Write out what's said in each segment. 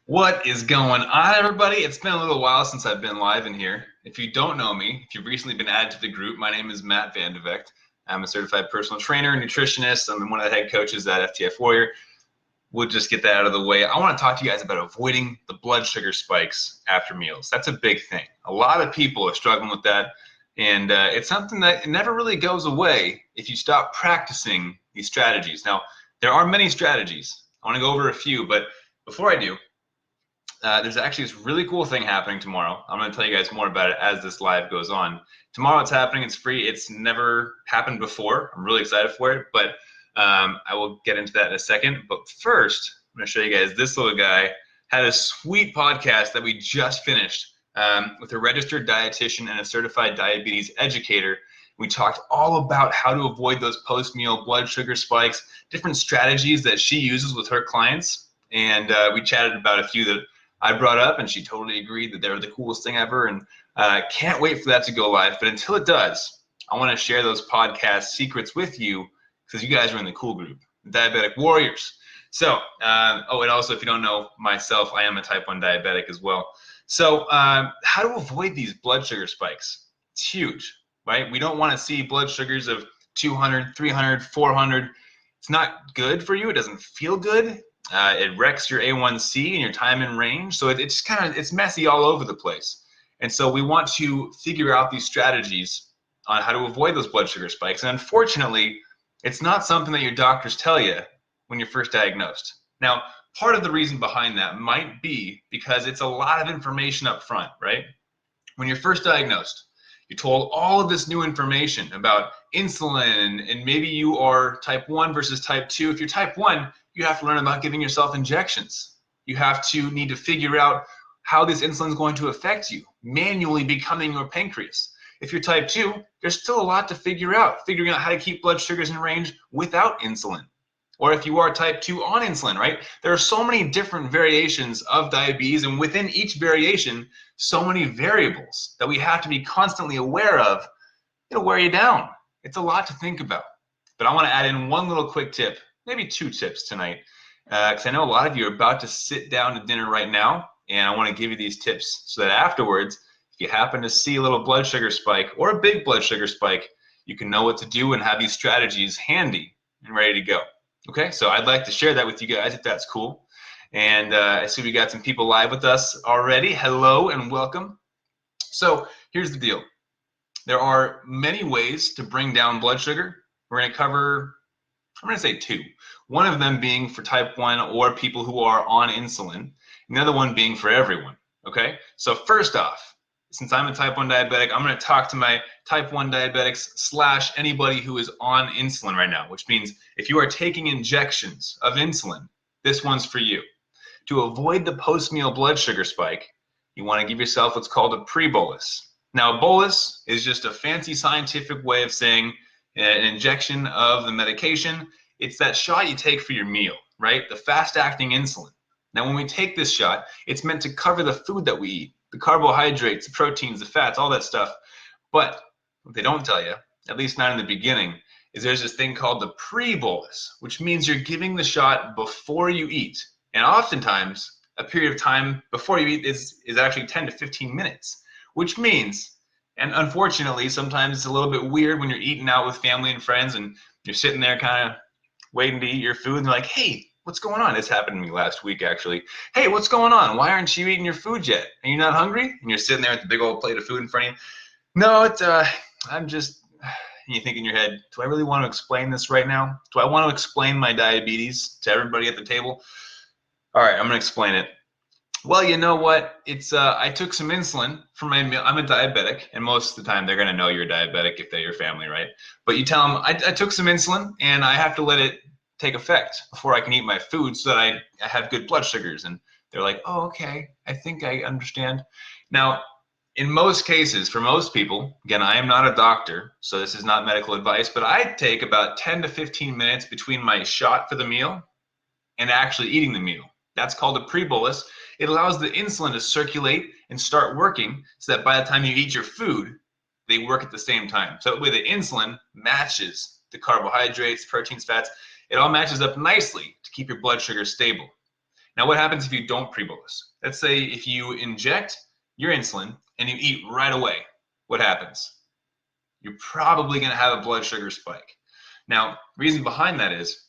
What is going on, everybody? It's been a little while since I've been live in here. If you don't know me, if you've recently been added to the group, my name is Matt Van de Vecht. I'm a certified personal trainer, nutritionist. I'm one of the head coaches at FTF Warrior. We'll just get that out of the way. I want to talk to you guys about avoiding the blood sugar spikes after meals. That's a big thing. A lot of people are struggling with that, and it's something that never really goes away if you stop practicing these strategies. Now, there are many strategies. I want to go over a few, but before I do, there's actually this really cool thing happening tomorrow. I'm going to tell you guys more about it as this live goes on. Tomorrow it's happening. It's free. It's never happened before. I'm really excited for it, but I will get into that in a second. But first, I'm going to show you guys this little guy. Had a sweet podcast that we just finished with a registered dietitian and a certified diabetes educator. We talked all about how to avoid those post-meal blood sugar spikes, different strategies that she uses with her clients, and we chatted about a few that I brought up, and she totally agreed that they were the coolest thing ever, and can't wait for that to go live. But until it does, I want to share those podcast secrets with you because you guys are in the cool group, Diabetic Warriors. So, and also if you don't know myself, I am a type 1 diabetic as well. So how to avoid these blood sugar spikes? It's huge, right? We don't want to see blood sugars of 200, 300, 400. It's not good for you. It doesn't feel good. It wrecks your A1C and your time in range. So it's messy all over the place. And so we want to figure out these strategies on how to avoid those blood sugar spikes. And unfortunately, it's not something that your doctors tell you when you're first diagnosed. Now, part of the reason behind that might be because it's a lot of information up front, right? When you're first diagnosed, you're told all of this new information about insulin, and maybe you are type 1 versus type 2. If you're type 1, you have to learn about giving yourself injections. You need to figure out how this insulin is going to affect you, manually becoming your pancreas. If you're type 2, there's still a lot to figure out, figuring out how to keep blood sugars in range without insulin. Or if you are type 2 on insulin, right? There are so many different variations of diabetes, and within each variation, so many variables that we have to be constantly aware of. It'll wear you down. It's a lot to think about. But I want to add in one little quick tip, maybe 2 tips tonight, because I know a lot of you are about to sit down to dinner right now, and I want to give you these tips so that afterwards, if you happen to see a little blood sugar spike or a big blood sugar spike, you can know what to do and have these strategies handy and ready to go. Okay, so I'd like to share that with you guys if that's cool. And I see we got some people live with us already. Hello and welcome. So here's the deal. There are many ways to bring down blood sugar. We're going to cover, I'm going to say 2. One of them being for type 1 or people who are on insulin, and the other one being for everyone. Okay, so first off, since I'm a type 1 diabetic, I'm going to talk to my type 1 diabetics / anybody who is on insulin right now, which means if you are taking injections of insulin, this one's for you. To avoid the post-meal blood sugar spike, you want to give yourself what's called a prebolus. Now, a bolus is just a fancy scientific way of saying an injection of the medication. It's that shot you take for your meal, right? The fast-acting insulin. Now, when we take this shot, it's meant to cover the food that we eat, the carbohydrates, the proteins, the fats, all that stuff. But what they don't tell you, at least not in the beginning, is there's this thing called the pre-bolus, which means you're giving the shot before you eat. And oftentimes, a period of time before you eat is actually 10 to 15 minutes, which means, and unfortunately, sometimes it's a little bit weird when you're eating out with family and friends and you're sitting there kind of waiting to eat your food and they're like, hey, what's going on? This happened to me last week, actually. Hey, what's going on? Why aren't you eating your food yet? Are you not hungry? And you're sitting there with the big old plate of food in front of you. No, I'm just, and you think in your head, do I really want to explain this right now? Do I want to explain my diabetes to everybody at the table? All right, I'm going to explain it. Well, you know what? I took some insulin for my meal. I'm a diabetic, and most of the time they're going to know you're diabetic if they're your family, right? But you tell them, I took some insulin, and I have to let it take effect before I can eat my food so that I have good blood sugars. And they're like, oh, okay, I think I understand. Now, in most cases, for most people, again, I am not a doctor, so this is not medical advice, but I take about 10 to 15 minutes between my shot for the meal and actually eating the meal. That's called a prebolus. It allows the insulin to circulate and start working so that by the time you eat your food, they work at the same time. So that way the insulin matches the carbohydrates, proteins, fats. It all matches up nicely to keep your blood sugar stable. Now, what happens if you don't pre-bolus? Let's say if you inject your insulin and you eat right away, what happens? You're probably going to have a blood sugar spike. Now, reason behind that is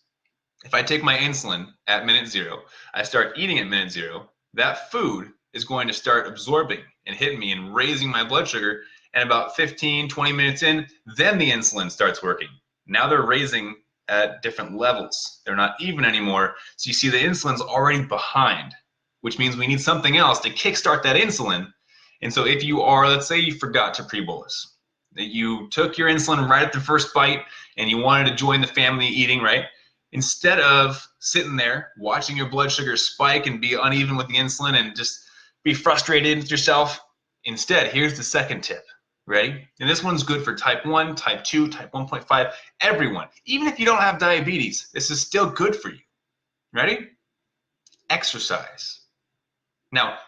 if I take my insulin at minute 0, I start eating at minute 0, that food is going to start absorbing and hitting me and raising my blood sugar. And about 15, 20 minutes in, then the insulin starts working. Now they're raising at different levels. They're not even anymore. So you see the insulin's already behind, which means we need something else to kickstart that insulin. And so if you are, let's say you forgot to pre-bolus, that you took your insulin right at the first bite and you wanted to join the family eating, right? Instead of sitting there watching your blood sugar spike and be uneven with the insulin and just be frustrated with yourself, instead, here's the second tip. Ready? And this one's good for type 1, type 2, type 1.5, everyone. Even if you don't have diabetes, this is still good for you. Ready? Exercise. Now,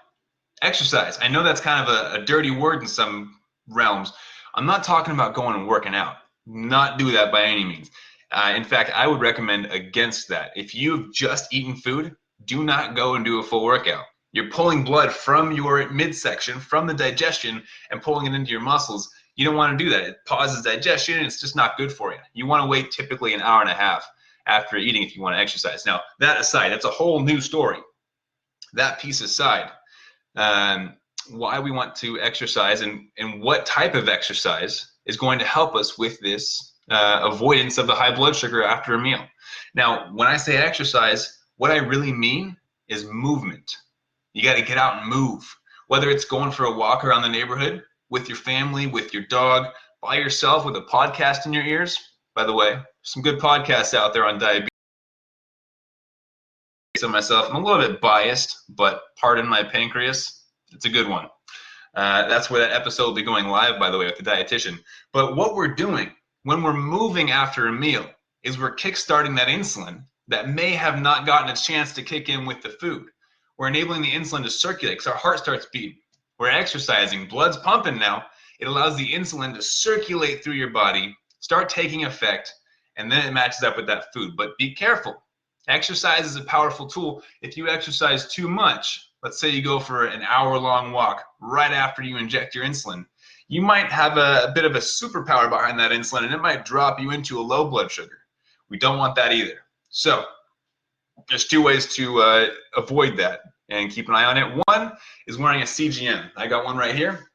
exercise, I know that's kind of a dirty word in some realms. I'm not talking about going and working out. Not do that by any means. In fact, I would recommend against that. If you've just eaten food, do not go and do a full workout. You're pulling blood from your midsection, from the digestion, and pulling it into your muscles. You don't want to do that. It pauses digestion, and it's just not good for you. You want to wait typically an hour and a half after eating if you want to exercise. Now, that aside, that's a whole new story. That piece aside, why we want to exercise and what type of exercise is going to help us with this avoidance of the high blood sugar after a meal. Now, when I say exercise, what I really mean is movement. You got to get out and move, whether it's going for a walk around the neighborhood with your family, with your dog, by yourself with a podcast in your ears. By the way, some good podcasts out there on diabetes. So myself, I'm a little bit biased, but pardon my pancreas, it's a good one. That's where that episode will be going live, by the way, with the dietitian. But what we're doing when we're moving after a meal is we're kickstarting that insulin that may have not gotten a chance to kick in with the food. We're enabling the insulin to circulate because our heart starts beating. We're exercising, blood's pumping now. It allows the insulin to circulate through your body, start taking effect, and then it matches up with that food. But be careful. Exercise is a powerful tool. If you exercise too much, let's say you go for an hour-long walk right after you inject your insulin, you might have a bit of a superpower behind that insulin, and it might drop you into a low blood sugar. We don't want that either. So there's 2 ways to avoid that and keep an eye on it. One is wearing a CGM. I got one right here.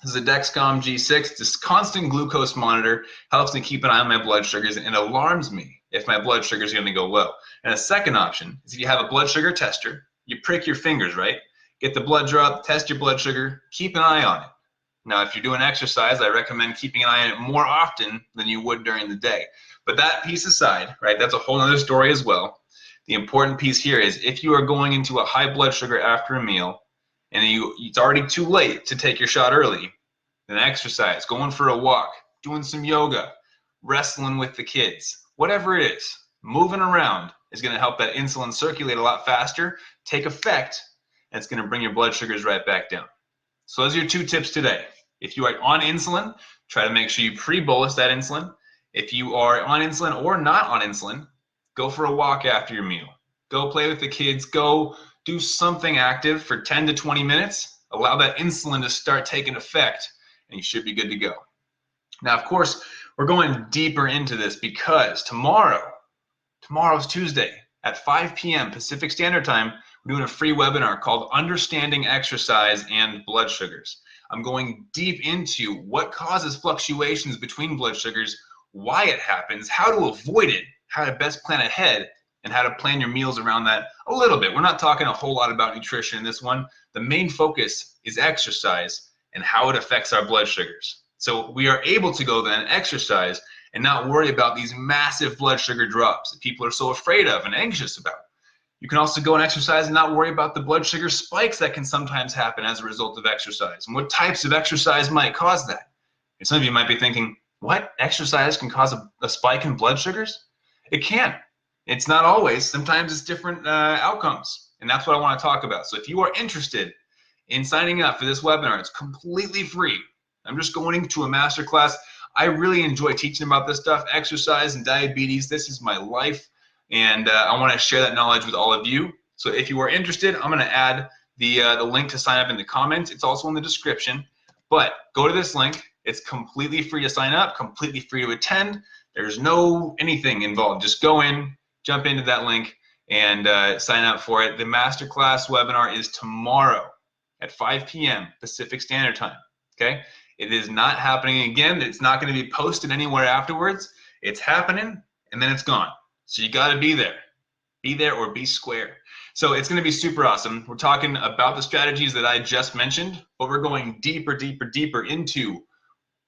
This is a Dexcom G6. This constant glucose monitor helps me keep an eye on my blood sugars and alarms me if my blood sugar is going to go low. And a second option is if you have a blood sugar tester, you prick your fingers, right? Get the blood draw up, test your blood sugar, keep an eye on it. Now, if you're doing exercise, I recommend keeping an eye on it more often than you would during the day. But that piece aside, right, that's a whole other story as well. The important piece here is if you are going into a high blood sugar after a meal and it's already too late to take your shot early, then exercise, going for a walk, doing some yoga, wrestling with the kids, whatever it is, moving around is going to help that insulin circulate a lot faster, take effect, and it's going to bring your blood sugars right back down. So those are your 2 tips today. If you are on insulin, try to make sure you pre-bolus that insulin. If you are on insulin or not on insulin, go for a walk after your meal. Go play with the kids. Go do something active for 10 to 20 minutes. Allow that insulin to start taking effect, and you should be good to go. Now, of course, we're going deeper into this because tomorrow's Tuesday at 5 p.m. Pacific Standard Time, we're doing a free webinar called Understanding Exercise and Blood Sugars. I'm going deep into what causes fluctuations between blood sugars, why it happens, how to avoid it, how to best plan ahead, and how to plan your meals around that a little bit. We're not talking a whole lot about nutrition in this one. The main focus is exercise and how it affects our blood sugars. So we are able to go then exercise and not worry about these massive blood sugar drops that people are so afraid of and anxious about. You can also go and exercise and not worry about the blood sugar spikes that can sometimes happen as a result of exercise and what types of exercise might cause that. And some of you might be thinking, what? Exercise can cause a spike in blood sugars? It can. It's not always. Sometimes it's different outcomes. And that's what I want to talk about. So if you are interested in signing up for this webinar, it's completely free. I'm just going into a masterclass. I really enjoy teaching about this stuff, exercise and diabetes. This is my life. And I want to share that knowledge with all of you. So if you are interested, I'm going to add the link to sign up in the comments. It's also in the description. But go to this link. It's completely free to sign up, completely free to attend. There's no anything involved. Just go in, jump into that link, and sign up for it. The masterclass webinar is tomorrow at 5 p.m. Pacific Standard Time. Okay? It is not happening again. It's not going to be posted anywhere afterwards. It's happening, and then it's gone. So you got to be there. Be there or be square. So it's going to be super awesome. We're talking about the strategies that I just mentioned, but we're going deeper, deeper, deeper into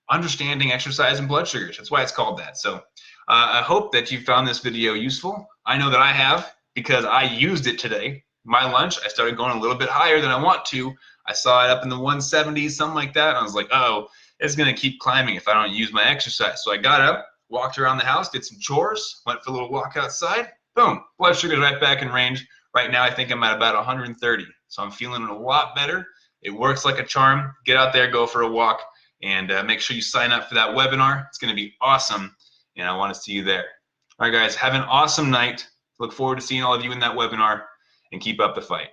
understanding exercise and blood sugars. That's why it's called that. So I hope that you found this video useful. I know that I have, because I used it today. My lunch, I started going a little bit higher than I want to. I saw it up in the 170s, something like that. And I was like, oh, it's going to keep climbing if I don't use my exercise. So I got up, walked around the house, did some chores, went for a little walk outside. Boom, blood sugar's right back in range. Right now, I think I'm at about 130. So I'm feeling a lot better. It works like a charm. Get out there, go for a walk, and make sure you sign up for that webinar. It's going to be awesome, and I want to see you there. All right, guys, have an awesome night. Look forward to seeing all of you in that webinar, and keep up the fight.